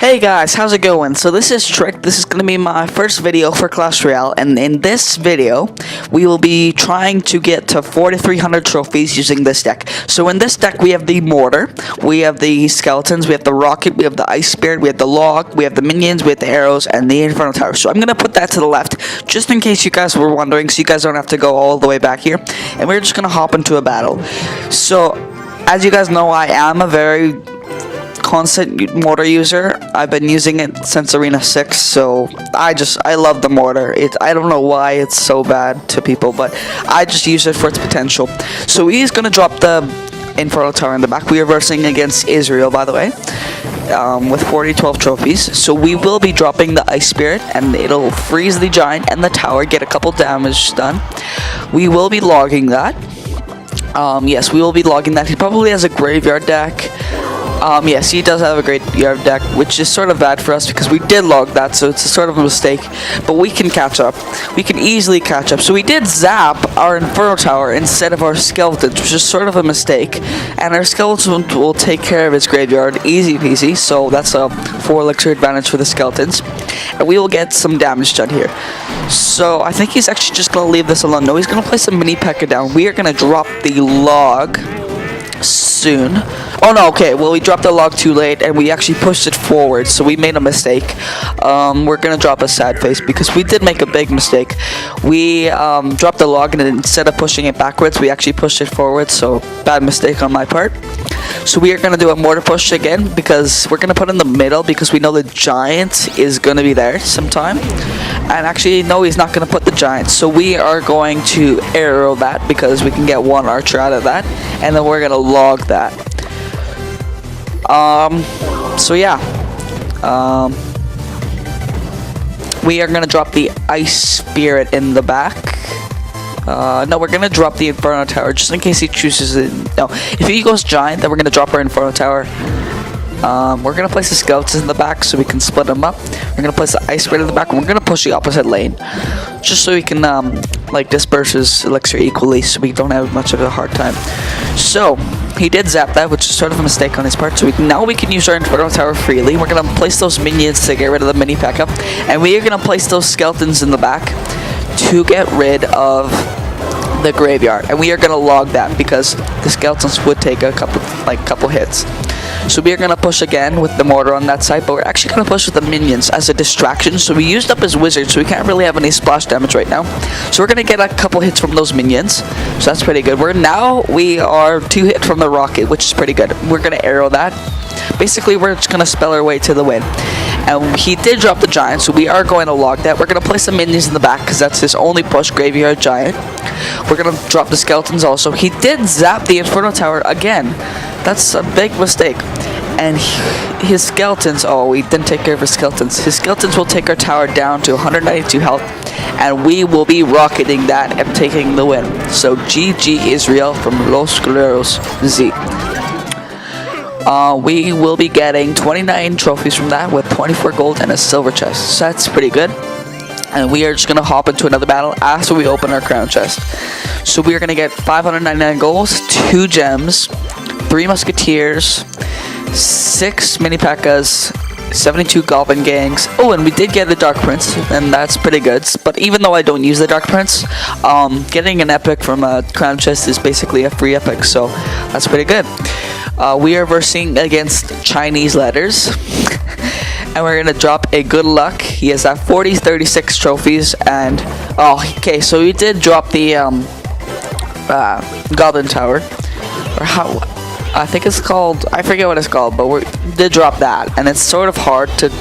Hey guys, how's it going? So this is Trick. This is going to be my first video for Clash Royale, and in this video we will be trying to get to 4,300 trophies using this deck. So in this deck we have the Mortar, we have the Skeletons, we have the Rocket, we have the Ice Spirit, we have the Log, we have the Minions, we have the Arrows, and the Inferno Tower. So I'm going to put that to the left, just in case you guys were wondering, so you guys don't have to go all the way back here, and we're just going to hop into a battle. So as you guys know, I am a very constant Mortar user. I've been using it since Arena 6, so I love the Mortar. I don't know why it's so bad to people, but I just use it for its potential. So he's gonna drop the Inferno Tower in the back. We are versing against Israel, by the way, with 12 trophies. So we will be dropping the Ice Spirit, and it'll freeze the Giant and the Tower, get a couple damage done. We will be logging that. Yes, we will be logging that. He probably has a graveyard deck. Yes, he does have a graveyard deck, which is sort of bad for us because we did log that, so it's a sort of a mistake. But we can catch up. We can easily catch up. So we did zap our Inferno Tower instead of our Skeletons, which is sort of a mistake. And our Skeletons will take care of his graveyard, easy peasy. So that's a 4 elixir advantage for the Skeletons. And we will get some damage done here. So I think he's actually just going to leave this alone. No, he's going to place some mini P.E.K.K.A down. We are going to drop the log soon. Oh no, okay, well we dropped the log too late and we actually pushed it forward, so we made a mistake. We're gonna drop a sad face because we did make a big mistake. We dropped the log, and instead of pushing it backwards we actually pushed it forward, so bad mistake on my part. So we are gonna do a Mortar push again because we're gonna put in the middle because we know the Giant is gonna be there sometime. And actually, no, he's not gonna put the Giant, so we are going to arrow that because we can get one archer out of that, and then we're gonna log that. So yeah, we are gonna drop the Ice Spirit in the back. No, we're gonna drop the Inferno Tower just in case he chooses it. No, if he goes Giant, then we're gonna drop our Inferno Tower. We're gonna place the Skeletons in the back so we can split them up. We're gonna place the Ice Spirit in the back. We're gonna push the opposite lane, just so we can like disperse his elixir equally, so we don't have much of a hard time. So he did zap that, which is sort of a mistake on his part. So now we can use our Inferno Tower freely. We're gonna place those minions to get rid of the mini P.E.K.K.A, and we are gonna place those Skeletons in the back to get rid of the graveyard, and we are gonna log that because the Skeletons would take a couple hits. So we are gonna push again with the Mortar on that side, but we're actually gonna push with the minions as a distraction. So we used up his wizard, so we can't really have any splash damage right now. So we're gonna get a couple hits from those minions, so that's pretty good. We are 2 hit from the Rocket, which is pretty good. We're gonna arrow that. Basically, we're just gonna spell our way to the win. And he did drop the Giant, so we are going to log that. We're gonna place some minions in the back because that's his only push, graveyard Giant. We're gonna drop the Skeletons also. He did zap the Inferno Tower again. That's a big mistake. And his Skeletons, oh, we didn't take care of his Skeletons. His Skeletons will take our tower down to 192 health, and we will be rocketing that and taking the win. So GG Israel from Los Guerreros Z. We will be getting 29 trophies from that with 24 gold and a silver chest. So that's pretty good. And we are just going to hop into another battle after we open our crown chest. So we are going to get 599 golds, 2 gems, 3 musketeers, 6 mini P.E.K.K.As, 72 goblin gangs. Oh, and we did get the Dark Prince, and that's pretty good. But even though I don't use the Dark Prince, getting an epic from a crown chest is basically a free epic, so that's pretty good. We are versing against Chinese letters. And we're gonna drop a good luck. He has 36 trophies, and okay, so we did drop the Goblin Tower, or how I think it's called. I forget what it's called, but we did drop that, and it's sort of hard to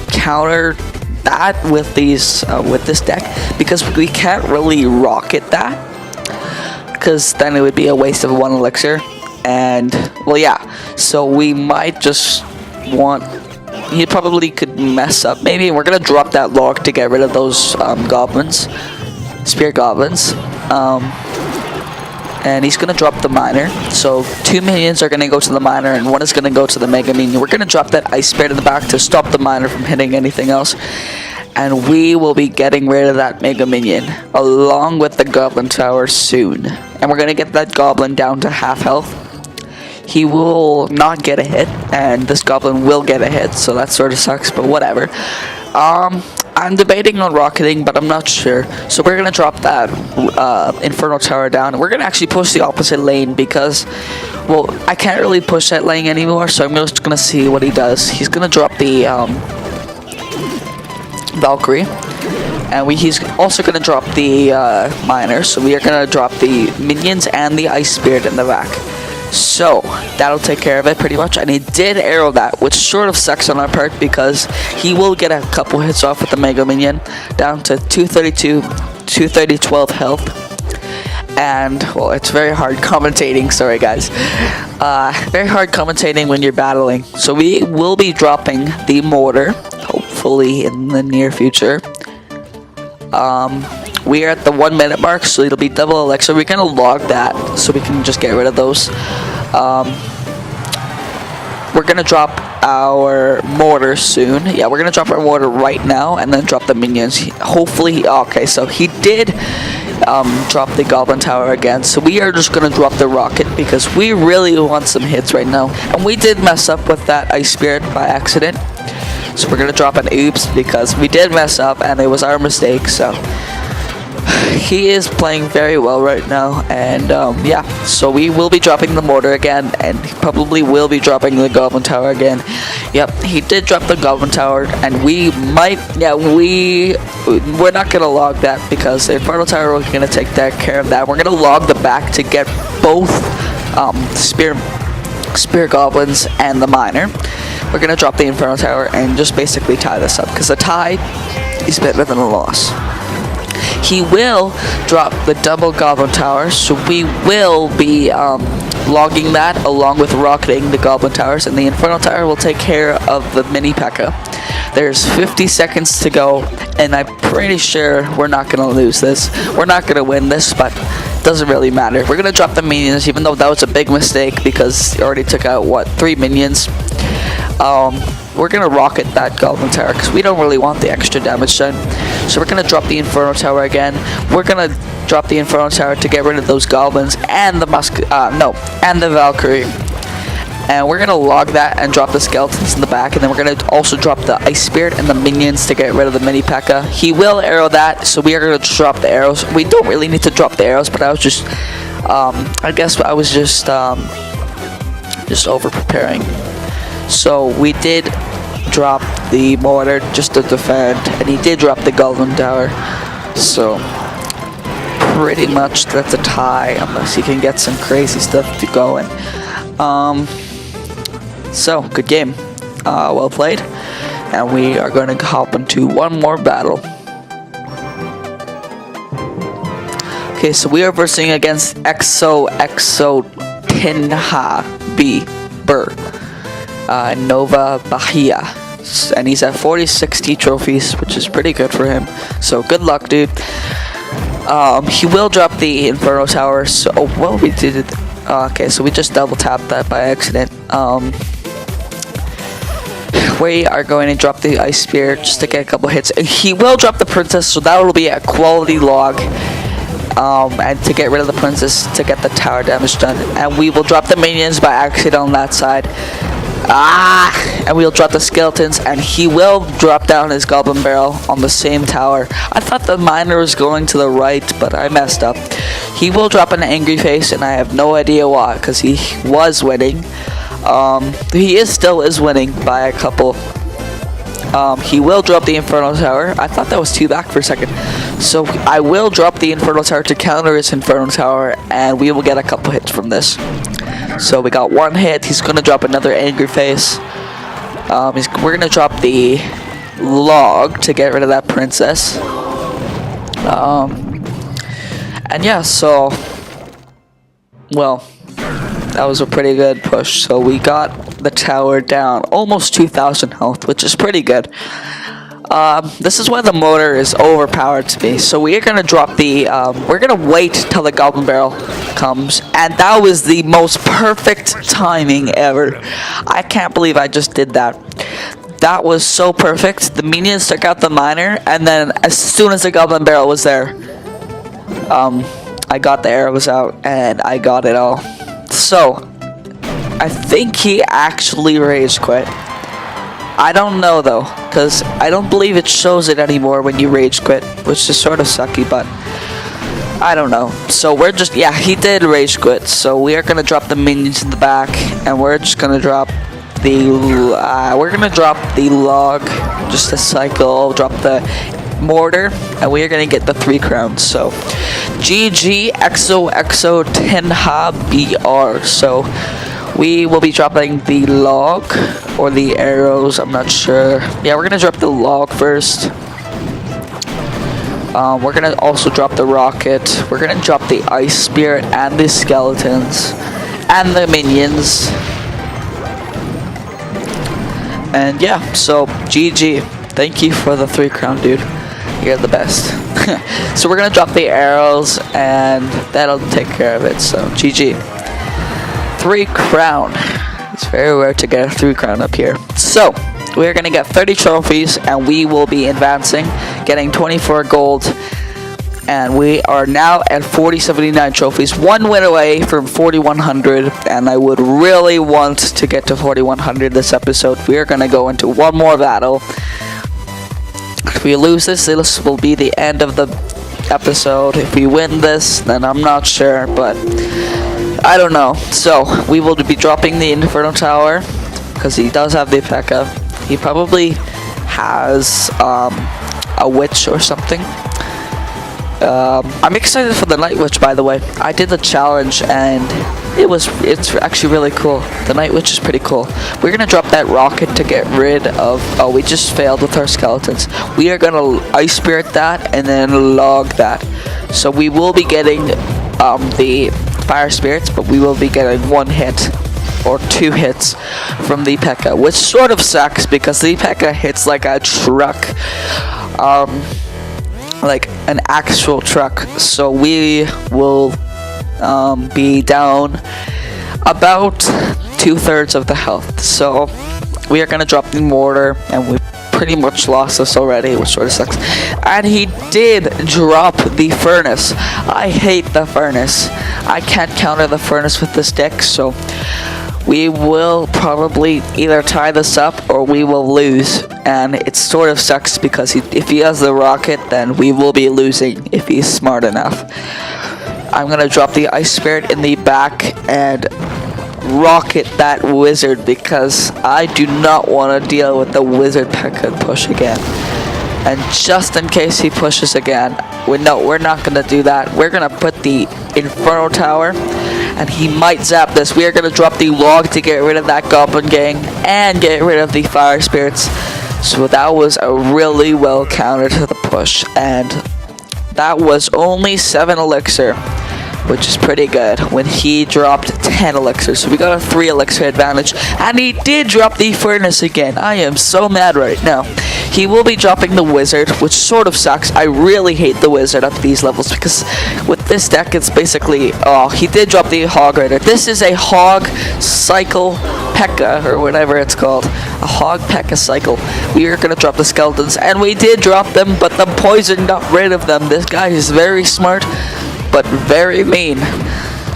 counter that with this deck because we can't really rocket that because then it would be a waste of 1 elixir, and well, yeah. So we might just want. He probably could mess up. Maybe we're gonna drop that log to get rid of those goblins, spirit goblins. And he's gonna drop the miner. So 2 minions are gonna go to the miner, and 1 is gonna go to the mega minion. We're gonna drop that Ice Spirit in the back to stop the miner from hitting anything else. And we will be getting rid of that mega minion along with the Goblin Tower soon. And we're gonna get that goblin down to half health. he will not get a hit, and this goblin will get a hit, so that sort of sucks, but whatever. I'm debating on rocketing, but I'm not sure. So we're gonna drop that Inferno Tower down. We're gonna actually push the opposite lane because, well, I can't really push that lane anymore. So I'm just gonna see what he does. He's gonna drop the Valkyrie, and he's also gonna drop the Miner. So we are gonna drop the minions and the Ice Spirit in the back. So that'll take care of it pretty much, and he did arrow that, which sort of sucks on our part because he will get a couple hits off with the Mega Minion down to 12 health. And well, it's very hard commentating, sorry guys, very hard commentating when you're battling. So we will be dropping the Mortar hopefully in the near future. We are at the 1 minute mark, so it'll be double elixir. We're gonna log that so we can just get rid of those. We're gonna drop our Mortar soon. Yeah, we're gonna drop our Mortar right now and then drop the minions. Hopefully, okay, so he did drop the Goblin Tower again. So we are just gonna drop the Rocket because we really want some hits right now. And we did mess up with that Ice Spirit by accident. So we're gonna drop an oops because we did mess up and it was our mistake. So he is playing very well right now, and yeah, so we will be dropping the Mortar again, and he probably will be dropping the Goblin Tower again. Yep, he did drop the Goblin Tower, and we might, yeah, we're not gonna log that because the Inferno Tower is gonna take care of that. We're gonna log the back to get both Spear Goblins and the Miner. We're gonna drop the Inferno Tower and just basically tie this up because a tie is better than a loss. He will drop the double Goblin Tower, so we will be logging that along with rocketing the Goblin Towers, and the Inferno Tower will take care of the mini P.E.K.K.A. There's 50 seconds to go, and I'm pretty sure we're not going to lose this. We're not going to win this, but it doesn't really matter. We're going to drop the minions, even though that was a big mistake because he already took out, what, 3 minions. We're gonna rocket that Goblin Tower because we don't really want the extra damage done. So we're gonna drop the Inferno Tower again. We're gonna drop the Inferno Tower to get rid of those goblins and the and the Valkyrie. And we're gonna log that and drop the skeletons in the back, and then we're gonna also drop the Ice Spirit and the minions to get rid of the mini P.E.K.K.A. He will arrow that, so we are gonna drop the arrows. We don't really need to drop the arrows, but I was just, I guess I was just over preparing. So we did drop the Mortar just to defend, and he did drop the Goblin Tower. So pretty much that's a tie unless he can get some crazy stuff to going. So good game, well played, and we are going to hop into one more battle. Okay, so we are versing against Exo Tinha B Burr. Nova Bahia, and he's at 40-60 trophies, which is pretty good for him, so good luck, dude. He will drop the Inferno Tower, so well, we did it. Okay, so we just double tapped that by accident. We are going to drop the Ice Spear just to get a couple hits. He will drop the Princess, so that will be a quality log. And to get rid of the Princess to get the tower damage done, and we will drop the minions by accident on that side. And we'll drop the skeletons, and he will drop down his Goblin Barrel on the same tower. I thought the Miner was going to the right, but I messed up. He will drop an Angry Face, and I have no idea why, because he was winning. He still is winning by a couple. He will drop the Inferno Tower. I thought that was 2 back for a second. So I will drop the Inferno Tower to counter his Inferno Tower, and we will get a couple hits from this. So we got 1 hit. He's going to drop another Angry Face. We're going to drop the log to get rid of that Princess. And yeah, so, well, that was a pretty good push. So we got the tower down, almost 2,000 health, which is pretty good. This is why the Mortar is overpowered to me. So we are gonna drop the. We're gonna wait till the Goblin Barrel comes, and that was the most perfect timing ever. I can't believe I just did that. That was so perfect. The minions took out the Miner, and then as soon as the Goblin Barrel was there, I got the arrows out and I got it all. So I think he actually rage quit. I don't know though, because I don't believe it shows it anymore when you rage quit, which is sort of sucky, but I don't know. So we're just, yeah, he did rage quit. So we are gonna drop the minions in the back, and we're just gonna drop the log, just a cycle, drop the mortar, and we are gonna get the 3 crowns. So GG XOXO Tenha BR. So we will be dropping the log or the arrows, I'm not sure. Yeah, we're gonna drop the log first. We're gonna also drop the rocket. We're gonna drop the ice spirit and the skeletons and the minions. And yeah, so GG. Thank you for the 3 crown, dude. You're the best. So we're gonna drop the arrows, and that'll take care of it. So GG. 3 crown. It's very rare to get a 3 crown up here. So we're gonna get 30 trophies, and we will be advancing, getting 24 gold. And we are now at 4079 trophies, 1 win away from 4100, and I would really want to get to 4100 this episode. We are gonna go into one more battle. If we lose this will be the end of the episode. If we win this, then I'm not sure, but I don't know. So we will be dropping the Inferno Tower, because he does have the P.E.K.K.A. He probably has a witch or something. I'm excited for the Night Witch, by the way. I did the challenge, and it's actually really cool. The Night Witch is pretty cool. We're gonna drop that rocket to get rid of. Oh, we just failed with our skeletons. We are gonna ice spirit that and then log that. So we will be getting the fire spirits, but we will be getting 1 hit or 2 hits from the P.E.K.K.A., which sort of sucks because the P.E.K.K.A. hits like a truck. Like an actual truck. So we will be down about 2/3 of the health. So we are gonna drop the mortar, and we pretty much lost this already, which sort of sucks. And he did drop the furnace. I hate the furnace. I can't counter the furnace with this deck, so we will probably either tie this up or we will lose. And it sort of sucks because if he has the rocket, then we will be losing if he's smart enough. I'm gonna drop the ice spirit in the back and rocket that wizard, because I do not want to deal with the wizard P.E.K.K.A. push again. And just in case he pushes again, we're not gonna do that. We're gonna put the Inferno Tower, and he might zap this. We are gonna drop the log to get rid of that goblin gang and get rid of the fire spirits. So that was a really well counter to the push, and that was only 7 elixir, which is pretty good, when he dropped 10 elixir. So we got a 3 elixir advantage, and he did drop the furnace again. I am so mad right now. He will be dropping the wizard, which sort of sucks. I really hate the wizard at these levels, because with this deck it's basically, oh, he did drop the hog rider. This is a hog cycle P.E.K.K.A. or whatever it's called. A hog P.E.K.K.A. cycle. We are gonna drop the skeletons, and we did drop them, but the poison got rid of them. This guy is very smart, but very mean.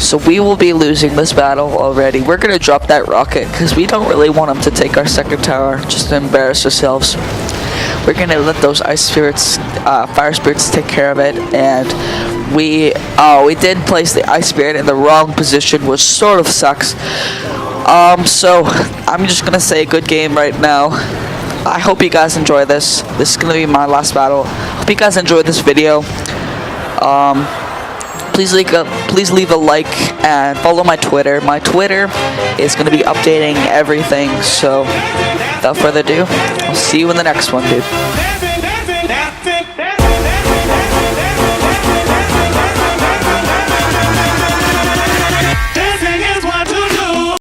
So we will be losing this battle already. We're gonna drop that rocket because we don't really want him to take our second tower, just to embarrass ourselves. We're gonna let those ice spirits, fire spirits take care of it. And we did place the ice spirit in the wrong position, which sort of sucks. So I'm just gonna say good game right now. I hope you guys enjoy this. This is gonna be my last battle. Hope you guys enjoyed this video. Please leave a like and follow my Twitter. My Twitter is going to be updating everything. So without further ado, I'll see you in the next one, dude.